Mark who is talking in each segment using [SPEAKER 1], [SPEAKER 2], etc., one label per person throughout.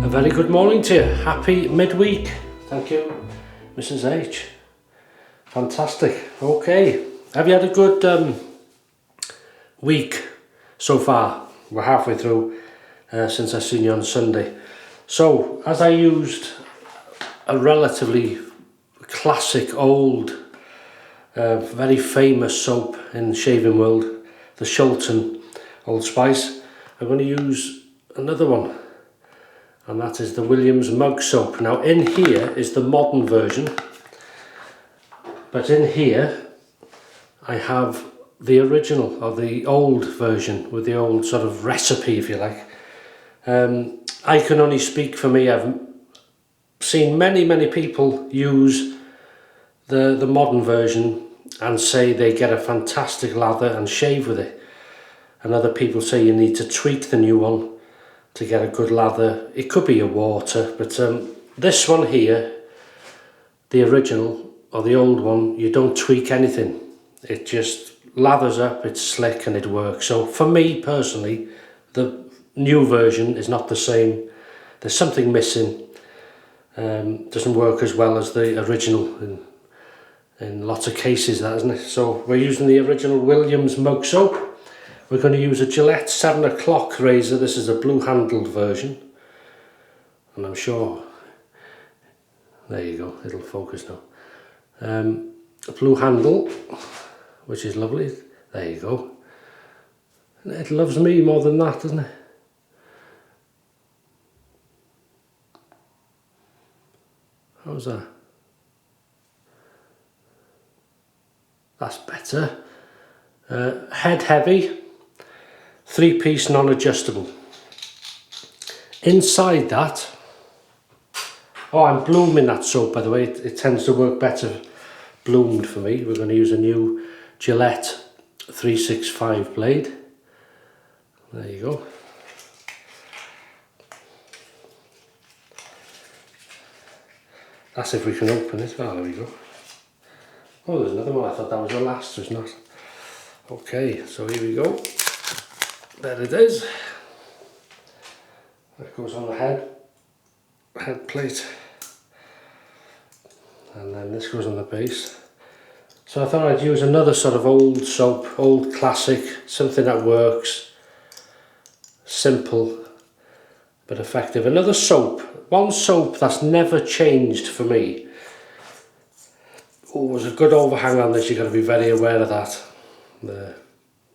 [SPEAKER 1] A very good morning to you. Happy midweek. Thank you, Mrs. H. Fantastic. Okay. Have you had a good week so far? We're halfway through since I seen you on Sunday. So, as I used a relatively classic old, very famous soap in the shaving world, the Shulton Old Spice, I'm going to use another one. And that is the Williams mug soap. Now in here is the modern version, but in here I have the original, or the old version, with the old sort of recipe, if you like. I can only speak for me. I've seen many people use the modern version and say they get a fantastic lather and shave with it, and other people say you need to tweak the new one to get a good lather. It could be a water, but this one here, the original or the old one, you don't tweak anything. It just lathers up, it's slick and it works. So for me personally, the new version is not the same. There's something missing. Doesn't work as well as the original in lots of cases, that isn't it? So we're using the original Williams mug soap. We're going to use a Gillette 7 o'clock razor. This is a blue handled version, and I'm sure, there you go, it'll focus now. A blue handle, which is lovely. There you go. It loves me more than that, doesn't it? How's that? That's better. Head heavy. 3-piece non-adjustable. Inside that, oh, I'm blooming that soap, by the way. It tends to work better bloomed for me. We're going to use a new Gillette 365 blade. There you go. That's if we can open it. Oh, there we go. Oh, there's another one. I thought that was the last. There's not. Okay, so here we go. There it is. That goes on the head plate, and then this goes on the base. So I thought I'd use another sort of old soap, old classic, something that works, simple but effective. Another soap, one soap that's never changed for me. Oh, there's a good overhang on this. You've got to be very aware of that. There,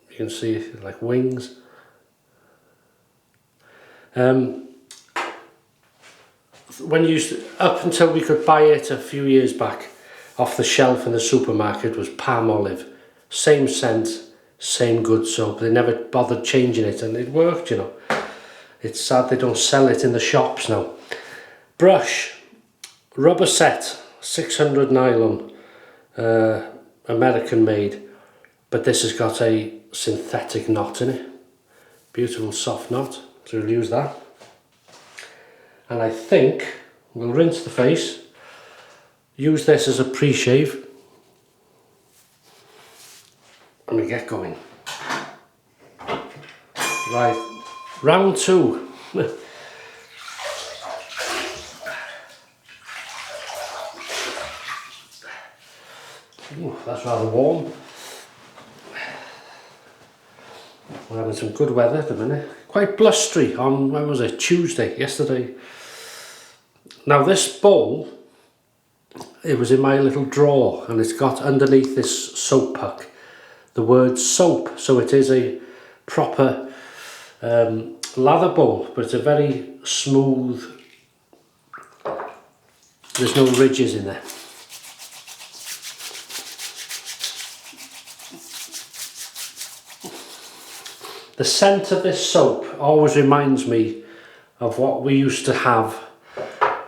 [SPEAKER 1] you can see like wings. When you up until we could buy it a few years back off the shelf in the supermarket, was PaulHFilms. Same scent, same good soap. They never bothered changing it, and it worked, you know. It's sad they don't sell it in the shops now. Brush, Rubberset 600 nylon, American made, but this has got a synthetic knot in it. Beautiful soft knot. So we'll use that, and I think we'll rinse the face, use this as a pre-shave, and we get going. Right, round 2. Ooh, that's rather warm. We're having some good weather at the minute. Quite blustery on, when was it? Tuesday, yesterday. Now this bowl, it was in my little drawer, and it's got underneath this soap puck the word soap. So it is a proper lather bowl, but it's a very smooth, there's no ridges in there. The scent of this soap always reminds me of what we used to have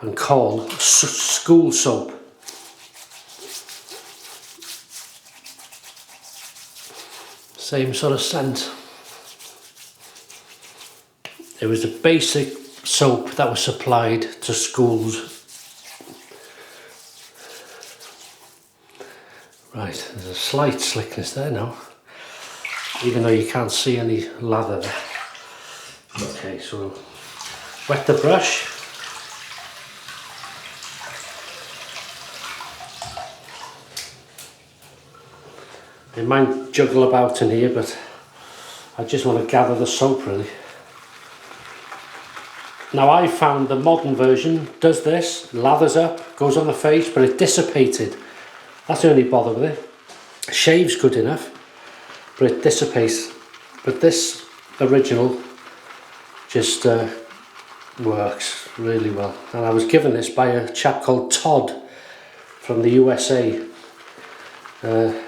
[SPEAKER 1] and call school soap. Same sort of scent. It was a basic soap that was supplied to schools. Right, there's a slight slickness there now, even though you can't see any lather there. Okay, so wet the brush. It might juggle about in here, but I just want to gather the soap really. Now I found the modern version does this, lathers up, goes on the face, but it dissipated. That's the only bother with it. Shave's good enough, but it dissipates. But this original just works really well. And I was given this by a chap called Todd from the USA. I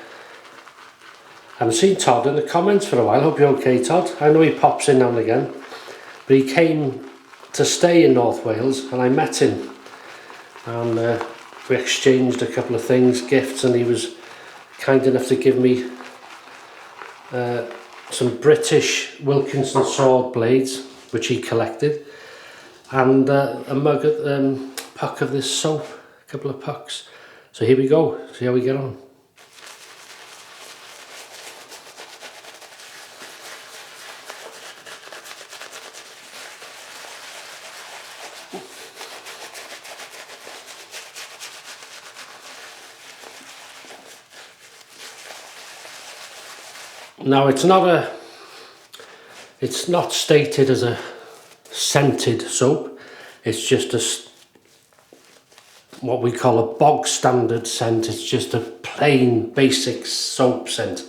[SPEAKER 1] haven't seen Todd in the comments for a while. Hope you're okay, Todd. I know he pops in now and again, but he came to stay in North Wales and I met him, and we exchanged a couple of things, gifts, and he was kind enough to give me some British Wilkinson sword blades which he collected, and a mug of puck of this soap, a couple of pucks. So here we go, see how we get on. Now it's not stated as a scented soap. It's just what we call a bog standard scent. It's just a plain basic soap scent.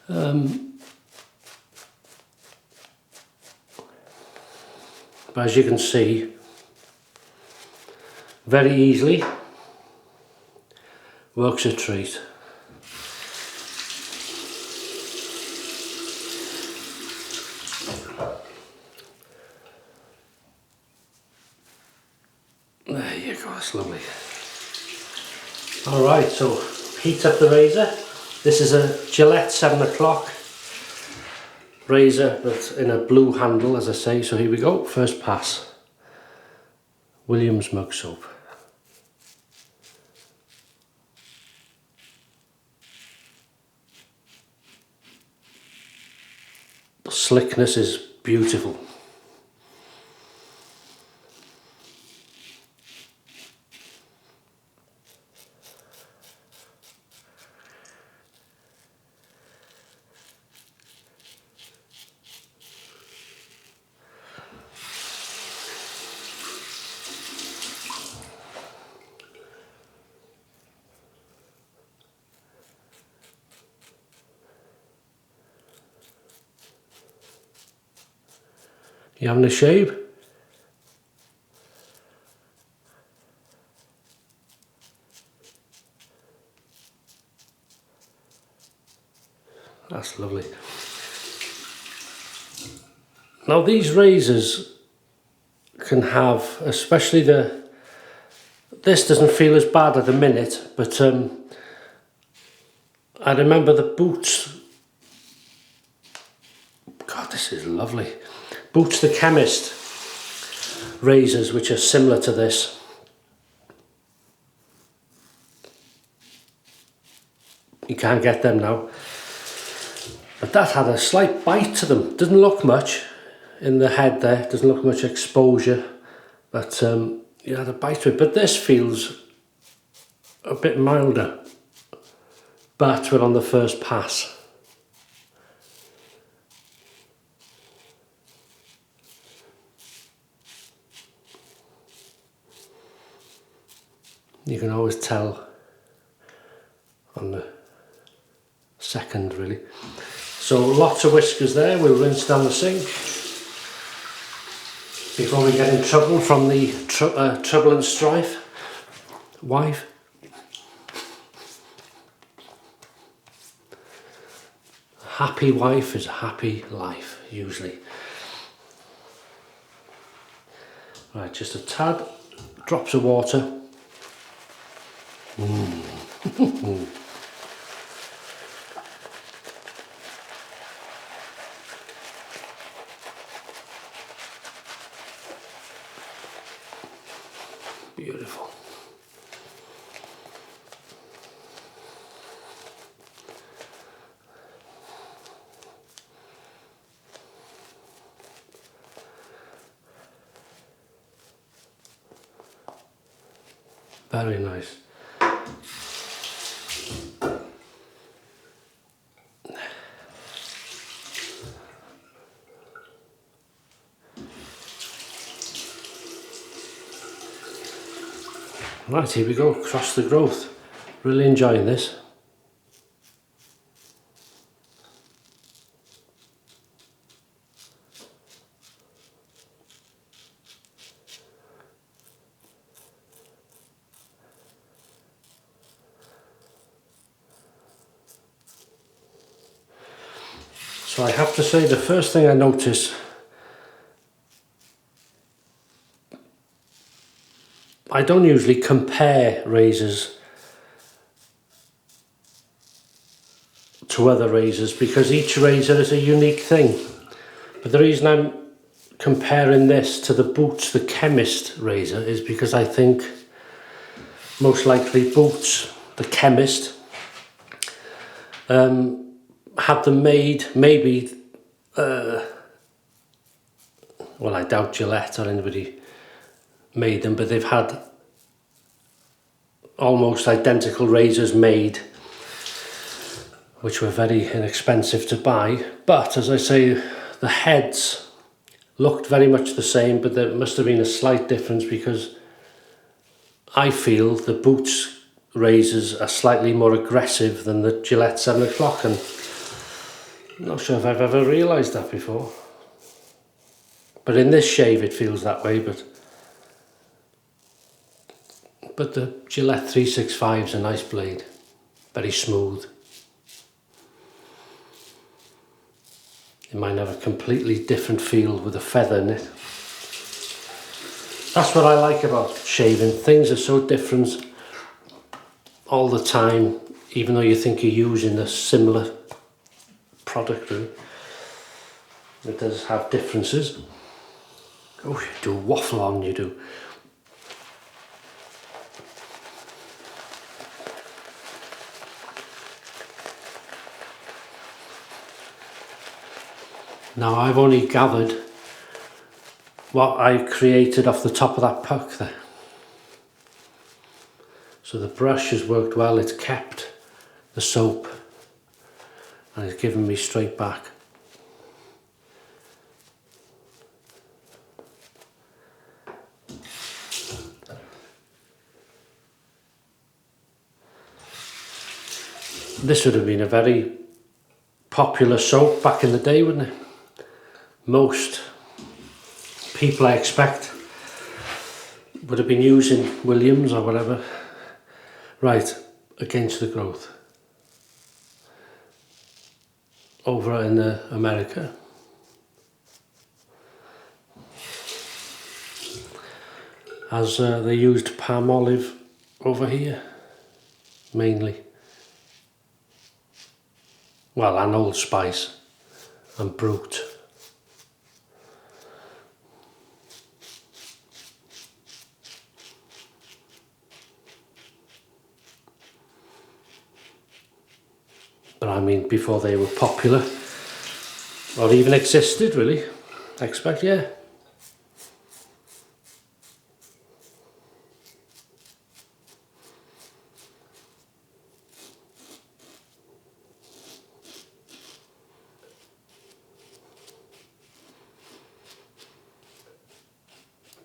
[SPEAKER 1] But as you can see, very easily works a treat. There you go, that's lovely. Alright, so heat up the razor. This is a Gillette 7 o'clock razor, but in a blue handle, as I say. So here we go, first pass. Williams mug soap. The slickness is beautiful. You having a shave? That's lovely. Now these razors can have, especially this doesn't feel as bad at the minute, but I remember the Boots. God, this is lovely. Boots the Chemist razors, which are similar to this. You can't get them now. But that had a slight bite to them. Doesn't look much in the head there. Doesn't look much exposure. But you had a bite to it. But this feels a bit milder. But we're on the first pass. You can always tell on the second, really. So lots of whiskers there. We'll rinse down the sink before we get in trouble from the trouble and strife wife. A happy wife is a happy life, usually. Right, just a tad, drops of water. Beautiful. Very nice. Right, here we go, across the growth. Really enjoying this. So I have to say, the first thing I notice, I don't usually compare razors to other razors because each razor is a unique thing. But the reason I'm comparing this to the Boots the Chemist razor is because I think most likely Boots the Chemist had them made, maybe, well, I doubt Gillette or anybody made them, but they've had almost identical razors made, which were very inexpensive to buy. But as I say, the heads looked very much the same, but there must have been a slight difference because I feel the Boots razors are slightly more aggressive than the Gillette 7 o'clock, and I'm not sure if I've ever realised that before. But in this shave it feels that way, but the Gillette 365 is a nice blade, very smooth. It might have a completely different feel with a feather in it. That's what I like about shaving. Things are so different all the time, even though you think you're using a similar product. It does have differences. Oh, you do waffle on, you do. Now I've only gathered what I created off the top of that puck there. So the brush has worked well, it's kept the soap and it's given me straight back. This would have been a very popular soap back in the day, wouldn't it? Most people, I expect, would have been using Williams or whatever. Right, against the growth. Over in America, as they used palm olive over here, mainly. Well, and Old Spice and Brute. But I mean, before they were popular, or even existed really, I expect, yeah.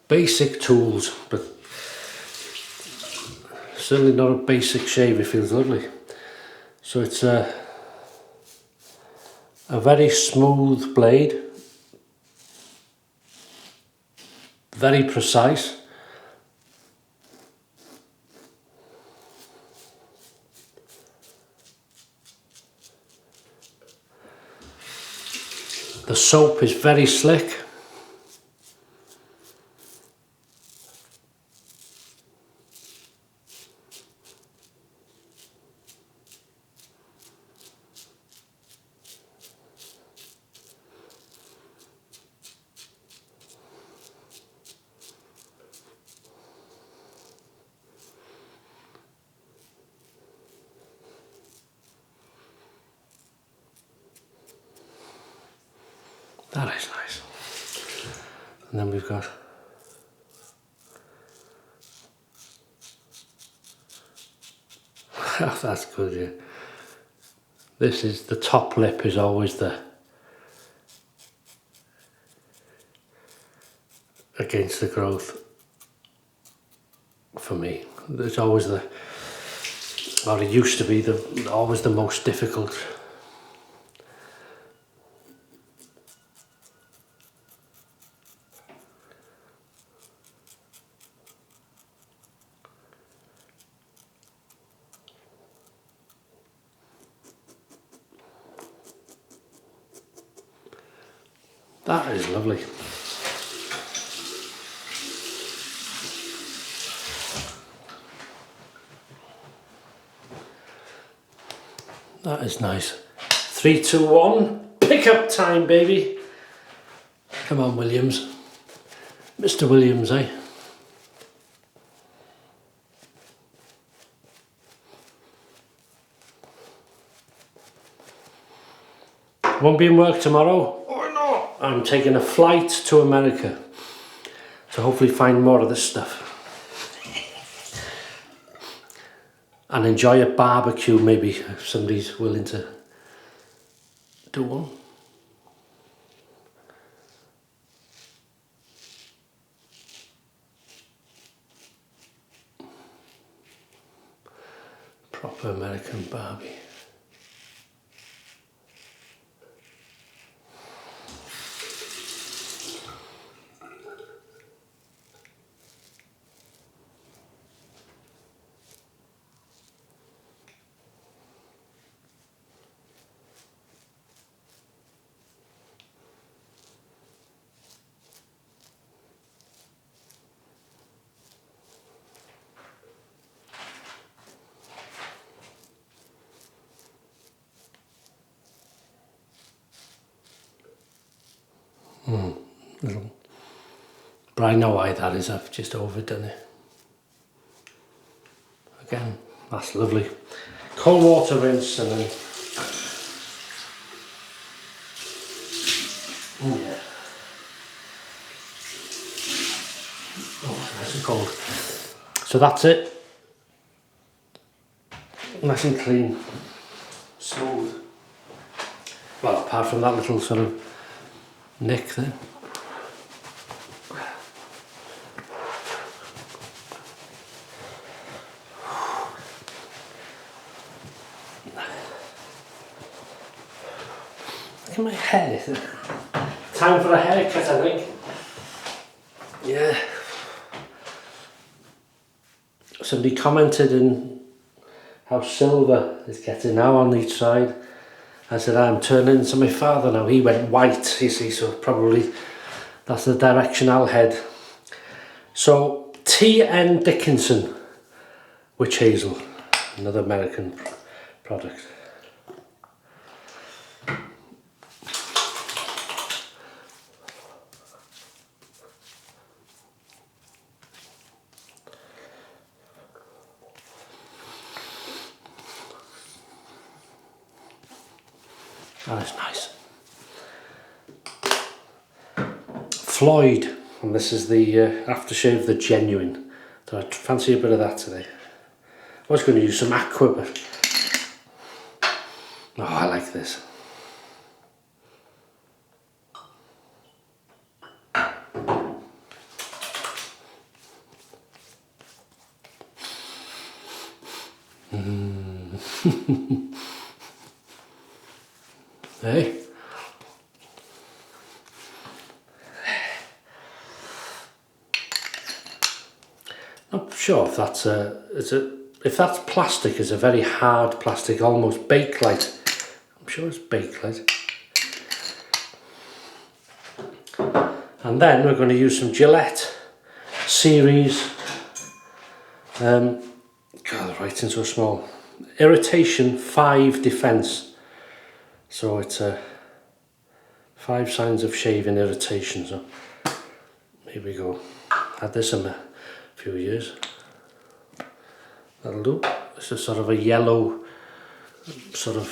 [SPEAKER 1] Basic tools, but certainly not a basic shave. It feels lovely. So it's a very smooth blade, very precise. The soap is very slick. That is nice. And then we've got oh, that's good, yeah. This is the top lip is always the against the growth for me. It's always the, or it used to be always the most difficult. That is lovely. That is nice. 3, 2, 1. Pick up time, baby. Come on, Williams. Mr. Williams, eh? Won't be in work tomorrow. Why not? I'm taking a flight to America to hopefully find more of this stuff. And enjoy a barbecue, maybe, if somebody's willing to do one. Proper American barbie. But I know why that is, I've just overdone it. Again, that's lovely. Cold water rinse and then... yeah. Oh, nice and cold. So that's it. Nice and clean. Smooth. Well, apart from that little sort of nick there. Look at my hair. Time for a haircut, I think. Yeah. Somebody commented in how silver is getting now on each side. I said, I'm turning into my father now. He went white, you see, so probably that's the direction I'll head. So, T.N.Dickinson Witch Hazel, another American product. That is nice. Floid, and this is the Aftershave, the genuine. So I fancy a bit of that today. I was going to use some Aqua, but oh, I like this. Hey. Not sure if that's if that's plastic, it's a very hard plastic, almost Bakelite. I'm sure it's Bakelite. And then we're going to use some Gillette series. God, the writing's so small. Irritation 5 Defense. So it's 5 signs of shaving irritation. So here we go. Had this in a few years. That'll do. This is sort of a yellow, sort of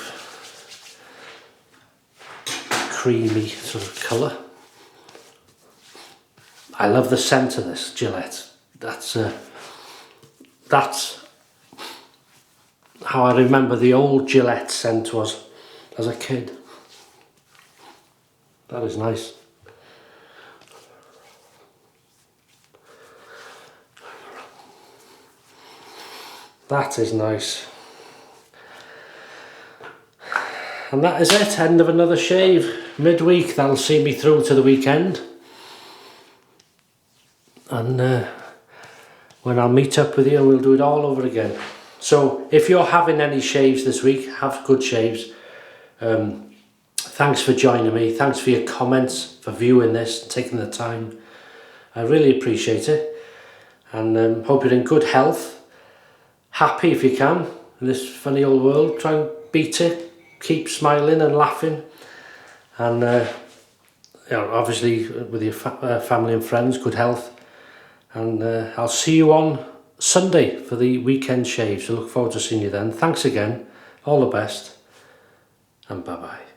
[SPEAKER 1] creamy sort of colour. I love the scent of this Gillette. That's how I remember the old Gillette scent was as a kid. That is nice. That is nice. And that is it, end of another shave. Midweek, that'll see me through to the weekend. And when I'll meet up with you, we'll do it all over again. So if you're having any shaves this week, have good shaves. Thanks for joining me. Thanks for your comments, for viewing this, and taking the time. I really appreciate it. And hope you're in good health. Happy if you can in this funny old world. Try and beat it. Keep smiling and laughing. And you know, obviously with your family and friends, good health. And I'll see you on Sunday for the weekend shave. So look forward to seeing you then. Thanks again. All the best. And bye-bye.